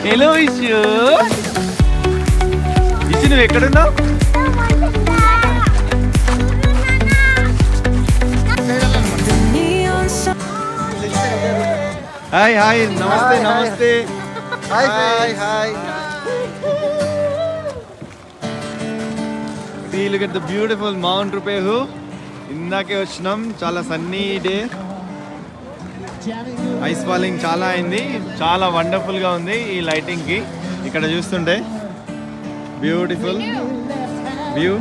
Hello issue. Issue నువ్వు ఎక్కడున్నావు? Hi hi నమస్తే నమస్తే. Hi hi hi. See, look at the beautiful Mount Rupehu. ఇందాకే వచ్చినాం. చాలా సన్నీ డే. ఐస్ ఫాలింగ్ చాలా అయింది. చాలా వండర్ఫుల్గా ఉంది ఈ లైటింగ్కి. ఇక్కడ చూస్తుంటే బ్యూటిఫుల్ వ్యూ.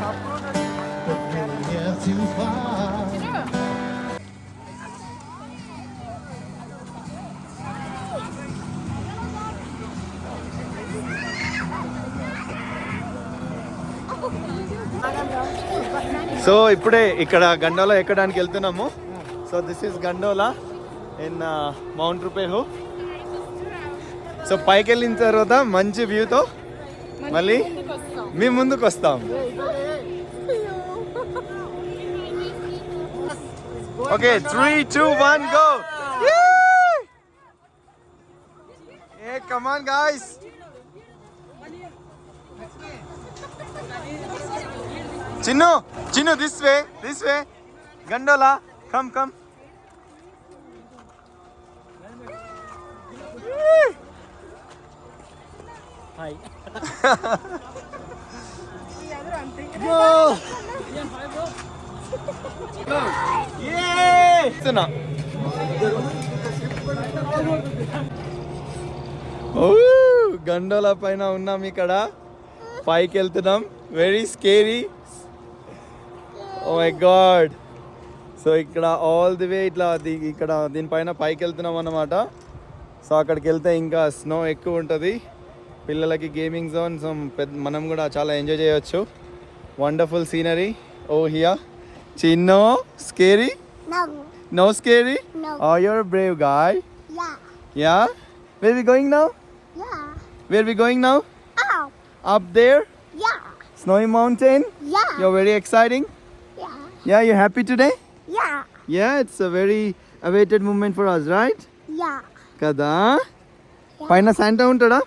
సో ఇప్పుడే ఇక్కడ గండోలా ఎక్కడానికి వెళ్తున్నాము. So this is gondola in mount Ruapehu. So పైకి వెళ్ళిన తర్వాత మంచి వ్యూతో మళ్ళీ మీ ముందుకు వస్తాం. Okay 3, 2, 1 go. ఏ come on guys. Chinnu, Chinnu, this way, Gondola, come. Hi. Go. Yay! Suna. Gondola పైన ఉన్నాం. ఇక్కడ పైకి వెళ్తున్నాం. Very scary. Oh my God. So ఇక్కడ ఆల్ ది వే ఇట్లా ఇక్కడ దీనిపైన పైకి వెళ్తున్నాం అన్నమాట. సో అక్కడికి వెళ్తే ఇంకా స్నో ఎక్కువ ఉంటుంది. పిల్లలకి గేమింగ్ జోన్. సో మనం కూడా చాలా ఎంజాయ్ చేయొచ్చు. Wonderful scenery. Oh hiya Chinnu. Scary? No scary? No. Oh, you're a brave guy. Yeah. Yeah? Where we going now? Yeah. Where we going now? Up. Up there? Yeah. Snowy mountain? Yeah. You're very exciting? Yeah. Yeah, you happy today? Yeah. Yeah, it's a very awaited moment for us, right? Yeah. Kada? పైన Santa ఉంటాడా?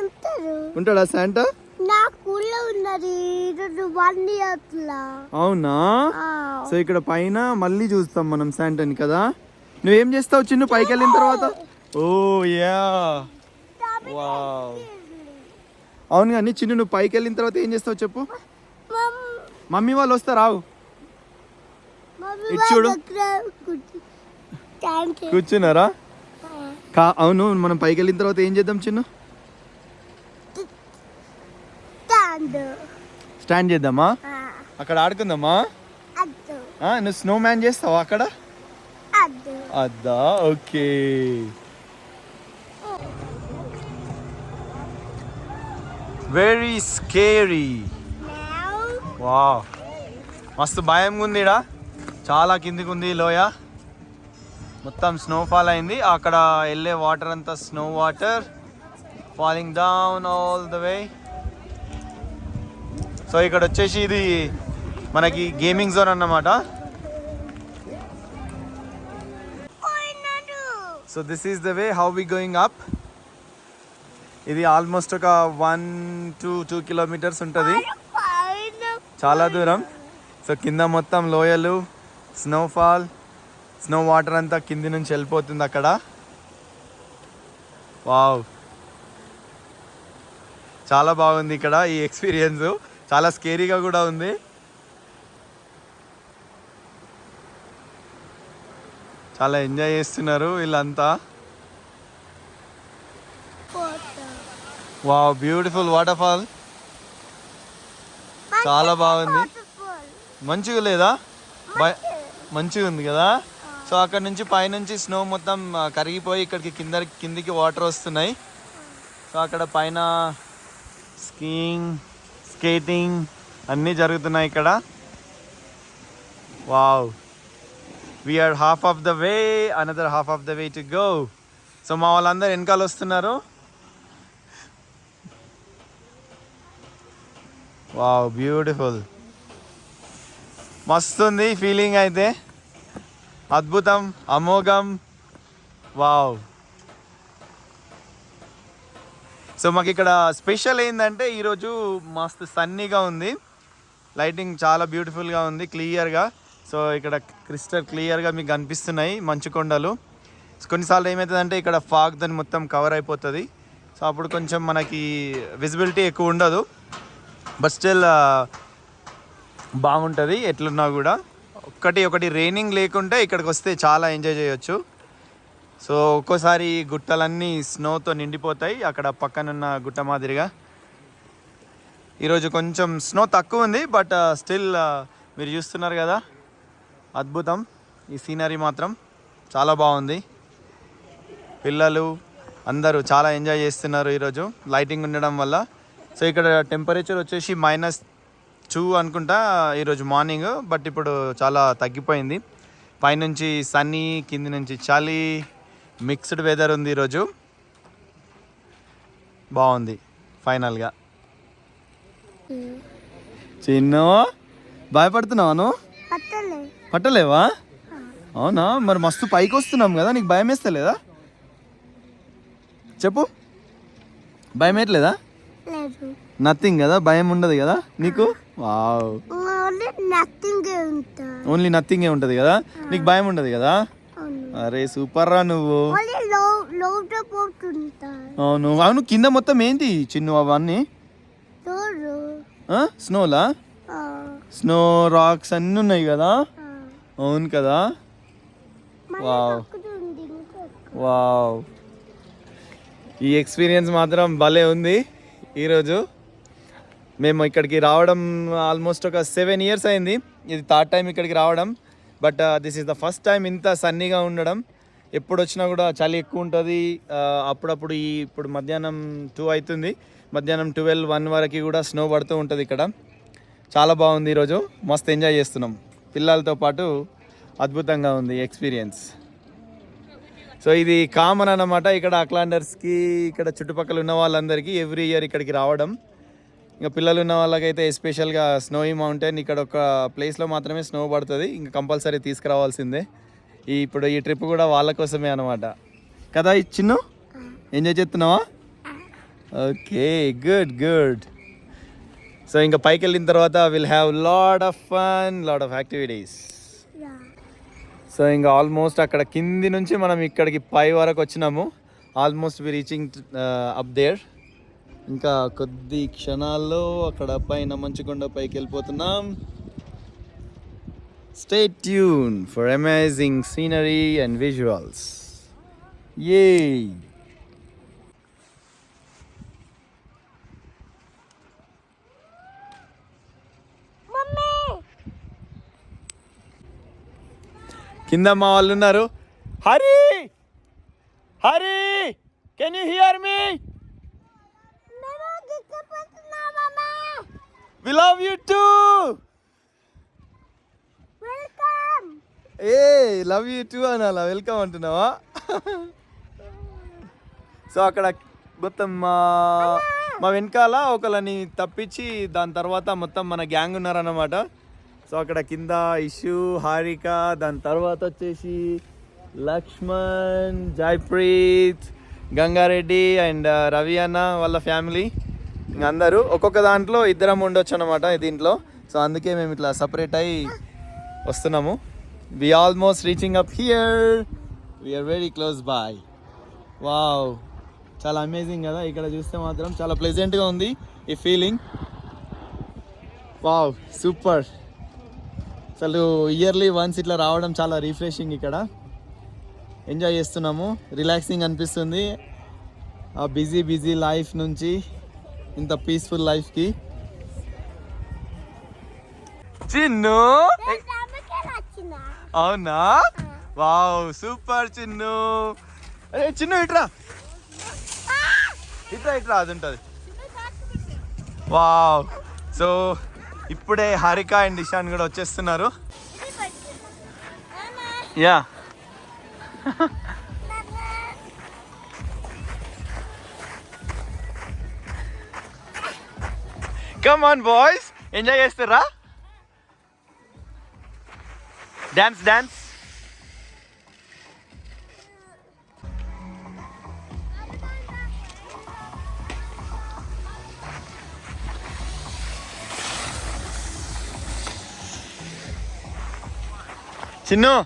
ఉంటారు. ఉంటాడా Santa? నా కూల్లో ఉన్నది 1 ఇయర్స్లా. అవునా? So ఇక్కడ పైన మళ్ళీ చూస్తాం మనం శాంటాని కదా. నువ్వేం చేస్తావు చిన్ను పైకి వెళ్ళిన తర్వాత? ఓ యా, వావ్. అవును కానీ చిన్ను నువ్వు పైకి వెళ్ళిన తర్వాత ఏం చేస్తావు చెప్పు. మమ్మీ వాళ్ళు వస్తారు. రావు ఇటు చూడు. కూర్చున్నారా? అవును, మనం పైకి వెళ్ళిన తర్వాత ఏం చేద్దాం చిన్ను? స్టాండ్ చేద్దామా? అక్కడ ఆడుకుందామా? నువ్వు స్నో మ్యాన్ చేస్తావా అక్కడ? అద్దా, ఓకే. Very scary. వావ్, మస్తు భయంగా ఉంది. ఈడ చాలా కిందికి ఉంది లోయ. మొత్తం స్నోఫాల్ అయింది. అక్కడ వెళ్ళే వాటర్ అంతా snow water falling down all the way. So ఇక్కడ వచ్చేసి ఇది మనకి గేమింగ్ జోన్ అన్నమాట. So this is the way how we going up. ఇది ఆల్మోస్ట్ ఒక 1 to 2 kilometers ఉంటుంది. చాలా దూరం. సో కింద మొత్తం లోయలు, స్నోఫాల్, స్నో వాటర్ అంతా కింది నుంచి వెళ్ళిపోతుంది అక్కడ. వావ్, చాలా బాగుంది ఇక్కడ ఈ ఎక్స్పీరియన్స్. చాలా స్కేరీగా కూడా ఉంది. చాలా ఎంజాయ్ చేస్తున్నారు వీళ్ళంతా. Wow, beautiful water fall. చాలా బాగుంది. మంచిగా లేదా? మంచిగా ఉంది కదా. సో అక్కడ నుంచి పైనుంచి స్నో మొత్తం కరిగిపోయి ఇక్కడికి కిందికి వాటర్ వస్తున్నాయి. సో అక్కడ పైన స్కీయింగ్, స్కేటింగ్ అన్నీ జరుగుతున్నాయి ఇక్కడ. Wow, we're half of the way, another half of the way to go. So మా వాళ్ళందరూ వెనకాల వస్తున్నారు. Wow, beautiful. మస్తుంది ఫీలింగ్ అయితే. అద్భుతం, అమోఘం. వావ్, సో మాకు ఇక్కడ స్పెషల్ ఏంటంటే ఈరోజు మస్తు సన్నీగా ఉంది, లైటింగ్ చాలా బ్యూటిఫుల్గా ఉంది, క్లియర్గా. సో ఇక్కడ క్రిస్టల్ క్లియర్గా మీకు కనిపిస్తున్నాయి మంచు కొండలు. కొన్నిసార్లు ఏమవుతుందంటే ఇక్కడ ఫాగ్ దాన్ని మొత్తం కవర్ అయిపోతుంది, సో అప్పుడు కొంచెం మనకి విజిబిలిటీ ఎక్కువ ఉండదు. బట్ స్టిల్ బాగుంటుంది ఎట్లున్నా కూడా. ఒకటి రైనింగ్ లేకుంటే ఇక్కడికి వస్తే చాలా ఎంజాయ్ చేయొచ్చు. సో ఒక్కోసారి గుట్టలన్నీ స్నోతో నిండిపోతాయి అక్కడ పక్కనున్న గుట్ట మాదిరిగా. ఈరోజు కొంచెం స్నో తక్కువ ఉంది, బట్ స్టిల్ మీరు చూస్తున్నారు కదా, అద్భుతం. ఈ సీనరీ మాత్రం చాలా బాగుంది. పిల్లలు అందరూ చాలా ఎంజాయ్ చేస్తున్నారు ఈరోజు లైటింగ్ ఉండడం వల్ల. సో ఇక్కడ టెంపరేచర్ వచ్చేసి -2 అనుకుంటా ఈరోజు మార్నింగ్, బట్ ఇప్పుడు చాలా తగ్గిపోయింది. పైనుంచి సన్నీ, కింది నుంచి చలి, మిక్స్డ్ వెదర్ ఉంది ఈరోజు. బాగుంది ఫైనల్గా. చిన్ను భయపడుతున్నావా నువ్వు? పట్టలేవా? అవునా, మరి మస్తు పైకి వస్తున్నాం కదా, నీకు భయం వేస్తలేదా? చెప్పు, భయం వేయట్లేదా? నథింగ్ కదా, భయం ఉండదు కదా నీకు? వావ్, ఓన్లీ నథింగే ఉంటుంది కదా, నీకు భయం ఉండదు కదా? అరే సూపర్ రా నువ్వు. అవును అవును, కింద మొత్తం ఏంటి చిన్ను అవన్నీ? స్నోలా? స్నో రాక్స్ అన్నీ ఉన్నాయి కదా. అవును కదా. వావ్ వావ్, ఈ ఎక్స్పీరియన్స్ మాత్రం భలే ఉంది ఈరోజు. మేము ఇక్కడికి రావడం ఆల్మోస్ట్ ఒక 7 years అయింది. ఇది 3rd time ఇక్కడికి రావడం. But this is the first time ఇంత సన్నీగా ఉండడం. ఎప్పుడు వచ్చినా కూడా చలి ఎక్కువ ఉంటుంది. అప్పుడప్పుడు ఇప్పుడు మధ్యాహ్నం 2 అవుతుంది, మధ్యాహ్నం 12-1 వరకు కూడా స్నో పడుతూ ఉంటుంది ఇక్కడ. చాలా బాగుంది ఈరోజు, మస్తు ఎంజాయ్ చేస్తున్నాం పిల్లలతో పాటు. అద్భుతంగా ఉంది ఎక్స్పీరియన్స్. సో ఇది కామన్ అన్నమాట ఇక్కడ అట్లాండర్స్కి, ఇక్కడ చుట్టుపక్కల ఉన్న వాళ్ళందరికీ ఎవ్రీ ఇయర్ ఇక్కడికి రావడం. ఇంకా పిల్లలు ఉన్న వాళ్ళకైతే ఎస్పెషల్గా స్నోయి మౌంటైన్ ఇక్కడ ఒక ప్లేస్లో మాత్రమే స్నో పడుతుంది, ఇంకా కంపల్సరీ తీసుకురావాల్సిందే. ఇప్పుడు ఈ ట్రిప్ కూడా వాళ్ళ కోసమే అనమాట కదా. చిన్ను ఎంజాయ్ చేస్తున్నావా? Okay, good good. సో ఇంకా పైకి వెళ్ళిన తర్వాత will have lot of fun, lot of activities. So ఇంకా ఆల్మోస్ట్ అక్కడ కింది నుంచి మనం ఇక్కడికి పై వరకు వచ్చినాము. Almost we reaching up there. ఇంకా కొద్ది క్షణాల్లో అక్కడ పైన మంచుకొండ పైకి వెళ్ళిపోతున్నాం. Stay tune for amazing scenery and visuals. యే కింద మా వాళ్ళు ఉన్నారు. Hari Hari, can you hear me? We love you too. A love you two అనాలా? వెల్కమ్ అంటున్నావా? సో అక్కడ మొత్తం మా వెనకాల ఒకళ్ళని తప్పించి దాని తర్వాత మొత్తం మన గ్యాంగ్ ఉన్నారన్నమాట. సో అక్కడ కింద ఇషు, హారిక, దాని తర్వాత వచ్చేసి లక్ష్మణ్, జైప్రీత్, గంగారెడ్డి అండ్ రవి అన్న వాళ్ళ ఫ్యామిలీ. ఇంకా అందరూ ఒక్కొక్క దాంట్లో ఇద్దరం ఉండొచ్చు అనమాట దీంట్లో. సో అందుకే మేము ఇట్లా సపరేట్ అయ్యి వస్తున్నాము. We almost reaching up here, we're very close by. Wow, చాలా అమేజింగ్ కదా. ఇక్కడ చూస్తే మాత్రం చాలా ప్లెజెంట్గా ఉంది ఈ ఫీలింగ్. Wow, super. అసలు ఇయర్లీ వన్స్ ఇట్లా రావడం చాలా రిఫ్రెషింగ్. ఇక్కడ ఎంజాయ్ చేస్తున్నాము, రిలాక్సింగ్ అనిపిస్తుంది. ఆ బిజీ లైఫ్ నుంచి ఇంత పీస్ఫుల్ లైఫ్కి. చిన్ను అవునా? Wow, super Chinnu. అరే చిన్ను ఇట్రా ఇట్రా ఇట్రా, అది ఉంటుంది. వావ్, సో ఇప్పుడే హారిక అండ్ ఇషాన్ కూడా వచ్చేస్తున్నారు. Yeah come on boys, enjoy చేస్తారా? Dance dance. Chinnu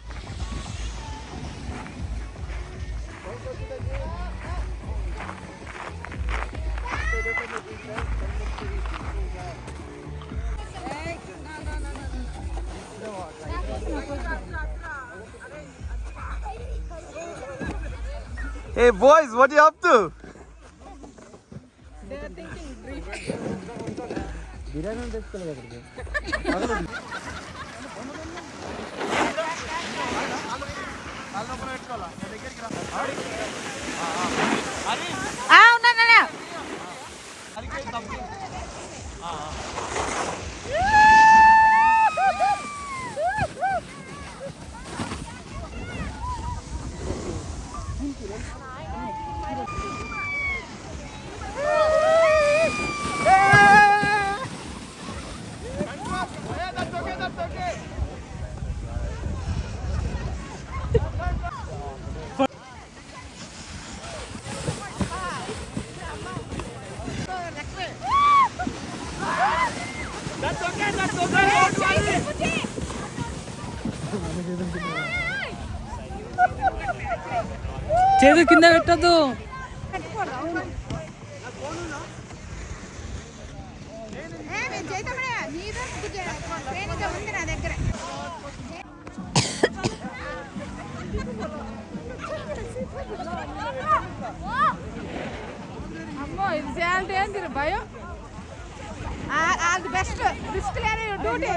Hey boys, what are you up to? చేదు కింద పెట్టద్దు. అమ్మో ఇది చేయాలంటే ఏంటి భయం. అది బెస్ట్ రిస్క్ లేని duty.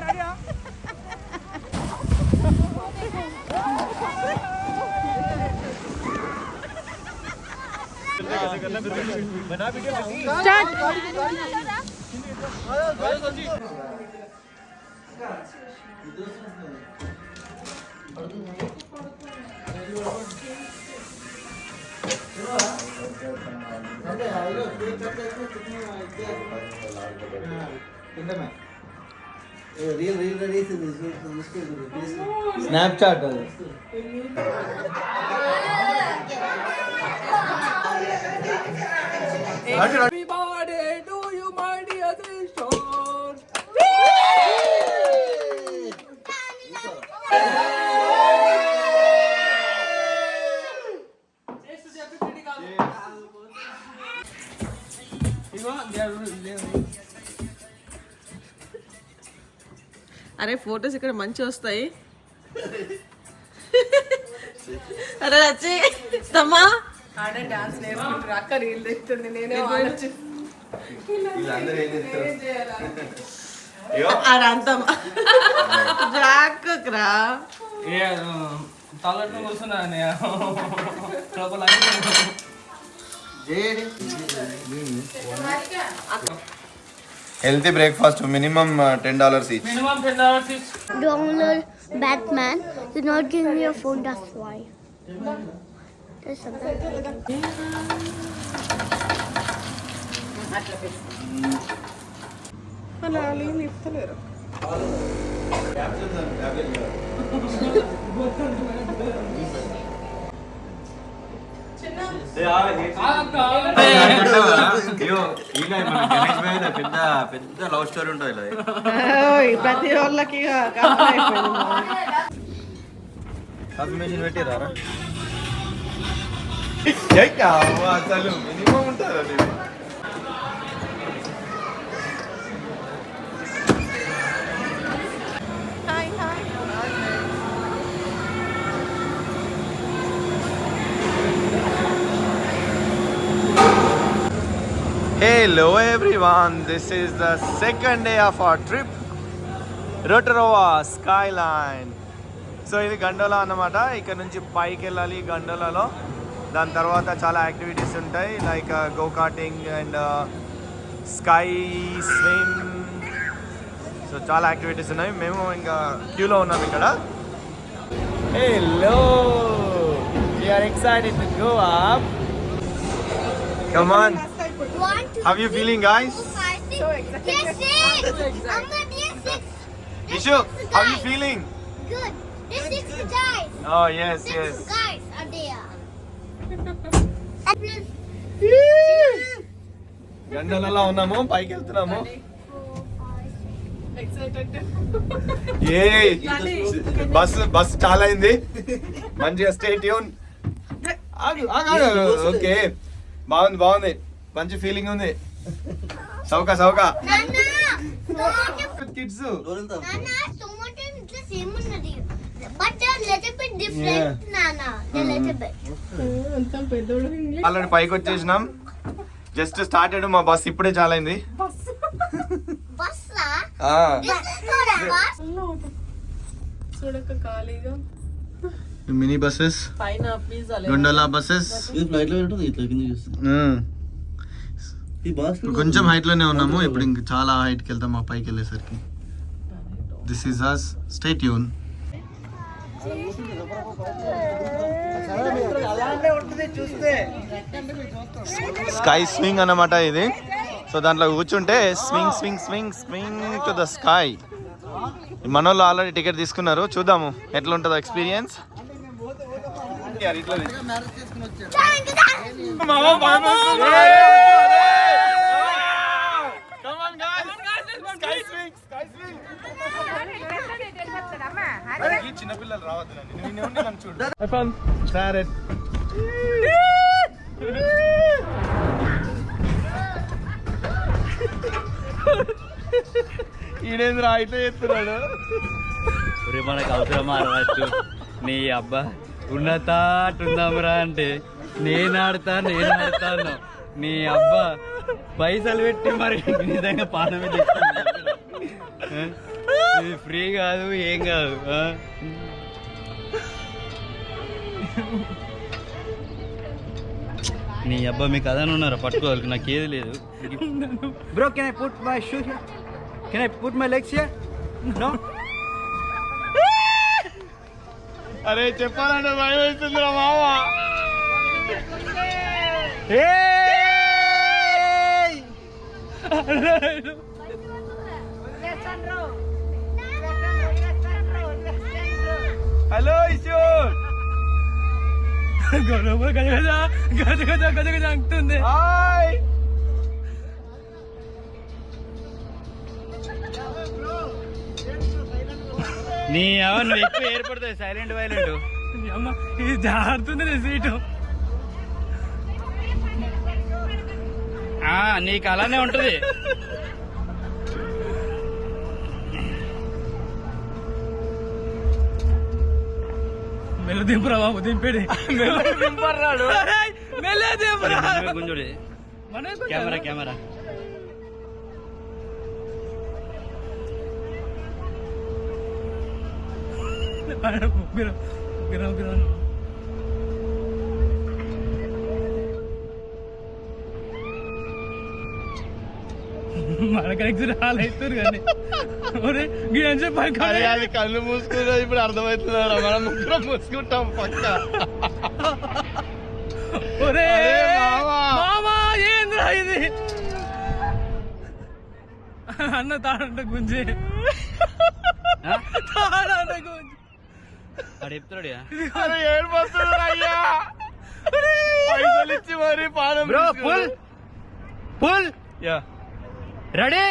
Snapchat. Everybody do you my dear sister. అరే ఫొటోస్ ఇక్కడ మంచి వస్తాయి. అరే వచ్చి తమ్మా ఆడే డాన్స్ నేర్చుకుంటారు. అక్క రీల్ తెస్తుంది. నేనే ఆడంతమ్మా జాక్రా తలట్టు కూర్చున్నా లోపల Healthy breakfast, minimum $10 each. Minimum $10 each. Download Batman. You're not giving me your phone, that's why. There's something. ఇస్తలేరు. పెద్ద లవ్ స్టోరీ ఉంటుంది ప్రతి వాళ్ళకి కాన్ఫర్మేషన్ పెట్టిరారా అసలు మినిమం ఉంటుంది. Hello everyone, this is the second day of our trip, Rotorua Skyline. So ఇది gondola అన్నమాట. ఇక్కడ నుంచి పైకి వెళ్ళాలి గండోలాలో. దాని తర్వాత చాలా యాక్టివిటీస్ ఉంటాయి like go karting and sky swim. So చాలా యాక్టివిటీస్ ఉన్నాయి. మేము ఇంకా క్యూలో ఉన్నాం ఇక్కడ. Hello, we are excited to go up. Come on. How are you feeling, guys? Ishu, how are you feeling? Good. There's 6 guys. Oh, yes, 6 yes. guys are there. గండలలో ఉన్నాము, పైకి వెళ్తున్నాము. ఏ బస్ చాలా అయింది మంచిగా స్టే ట్యూన్ ఓకే బాగుంది మంచి feeling ఉంది సౌక kids already పైకి వచ్చేసినాం జస్ట్ స్టార్టెడ్ మా బస్ ఇప్పుడే చాలా అయింది చూడక ఖాళీగా మినీ బస్సెస్ పైన పిజ్జా గొండోలా బస్సెస్ కొంచెం హైట్ లోనే ఉన్నాము ఇప్పుడు ఇంక చాలా హైట్ కి వెళ్తాం మా పైకి వెళ్ళేసరికి this is us stay tune sky swing అన్నమాట ఇది సో దాంట్లో కూర్చుంటే swing swing swing swing to the sky మనోళ్ళు ఆల్రెడీ టికెట్ తీసుకున్నారు చూద్దాము ఎట్లా ఉంటుందో ఎక్స్పీరియన్స్ చిన్నపిల్లలు రావద్దు చూడు సరే ఈడేంద్రా ఇట్లా చేస్తున్నాడు మనకు అవసరం అరవచ్చు నీ అబ్బా ఉన్నతాటుందాంరా అంటే నేను ఆడతాను నీ అబ్బా పైసలు పెట్టి మరి నిజంగా పానమే ఇది ఫ్రీ కాదు ఏం కాదు నీ అబ్బా మీకు అదని ఉన్నారా పట్టుకోవాలి నాకు ఏది లేదు bro can I put my shoe here can I put my legs here no అరే చెప్పాలంటే భయం వేస్తుందిరా మామ హలో ఇషోర్ గజ అంటుంది హాయ్ నీ ఎవరు నువ్వు ఎక్కువ ఏర్పడుతుంది సైలెంట్ వైలెంట్ అమ్మ ఇది జారుతుంది సీటు నీకు అలానే ఉంటది మెల్ల దింపురా బాబు దింపేది దింపర్రాడు మెల్ల దింపురా గుంజుడి కెమెరా మన కరెక్ట్ రాలేదు కానీ అది కళ్ళు మూసుకున్నా ఇప్పుడు అర్థమవుతున్నారా మనం ముగ్గురం మూసుకుంటాం పక్క ఏంద్రా ఇది అన్న తాడంట గుంజి తాడంట గుంజి అడు చెప్తాడు ఏడిపోతుంది అయ్యా పైసలు ఇచ్చి మరి పానం బ్రో పుల్ యా రెడీ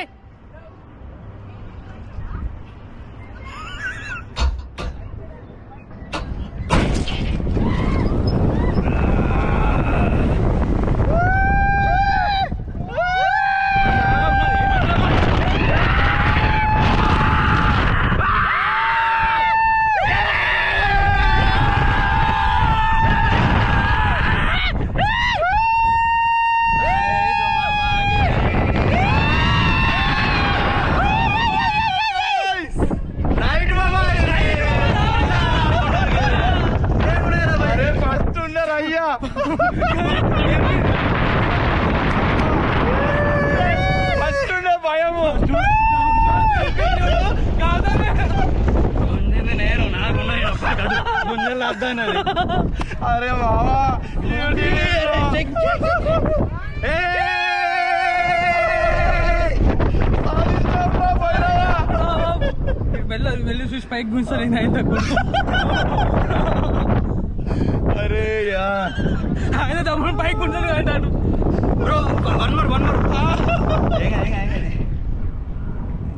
అరే మావా వెళ్ళి చూసి పైకి గుంజాలి ఆయన అరే యా ఆయన తమ్ముడు పైకి గుంజాలి అంటాడు బ్రో వన్ మోర్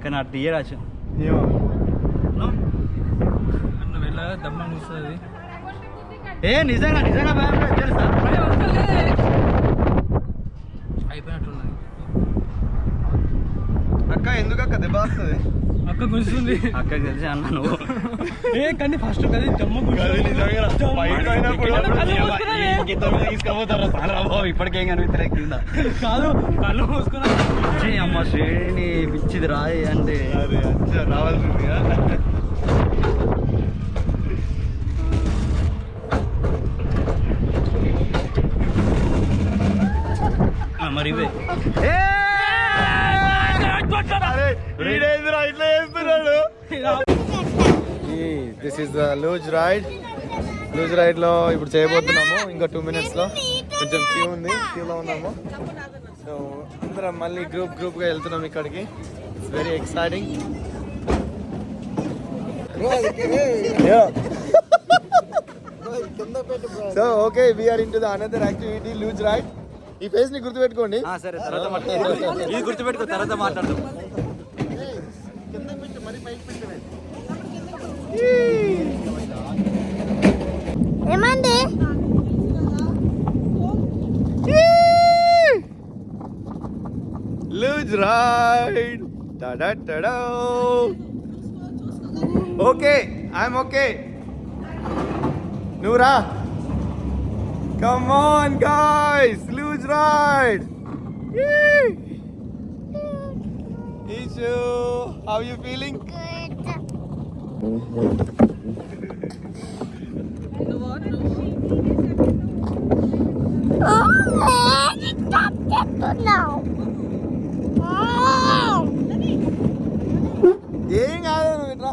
కానీ అటు తీయరాచ్చు ఏమో నువ్వు వెళ్ళా దమ్మని వస్తుంది ఏ నిజంగా నిజంగా భయం లేదు, తెలుసా అయిపోయినట్టున్నది అక్క ఎందుకు అక్క దెబ్బ వస్తుంది అక్క గుంజుతుంది అక్కడికి తెలిసి అన్న నువ్వు ఏ కానీ ఫస్ట్ కది దమ్మ తీసుకుపోతారా చాలా బాబు ఇప్పటికేం కనిపిస్తలే కింద కాదు కళ్ళు మూసుకున్నా ఛీ, అమ్మ శ్రేణి పిచ్చిది రాయి అంటే అరే అచ్చా రావాల్సింది మరి ఇవే ఇట్లా చేస్తున్నాడు this is the loose ride లో ఇప్పుడు చేయబోతున్నాము ఇంకా 2 minutes లో కొంచెం క్యూ ఉంది క్యూలో ఉన్నాము సో అందరం మళ్ళీ గ్రూప్ గా వెళ్తున్నాం ఇక్కడికి it's very exciting so okay we're in to the another activity loose ride ఈ ఫేస్ ని గుర్తుపెట్టుకోండి సరే తర్వాత మాట్లాడదాం ఇది గుర్తుపెట్టుకో తర్వాత మాట్లాడదాం ఏమండి loose ride okay I'm okay నువ్వు రా come on guys loose ride Ishu how you feeling ఏం కాదు నువ్వు ఇట్లా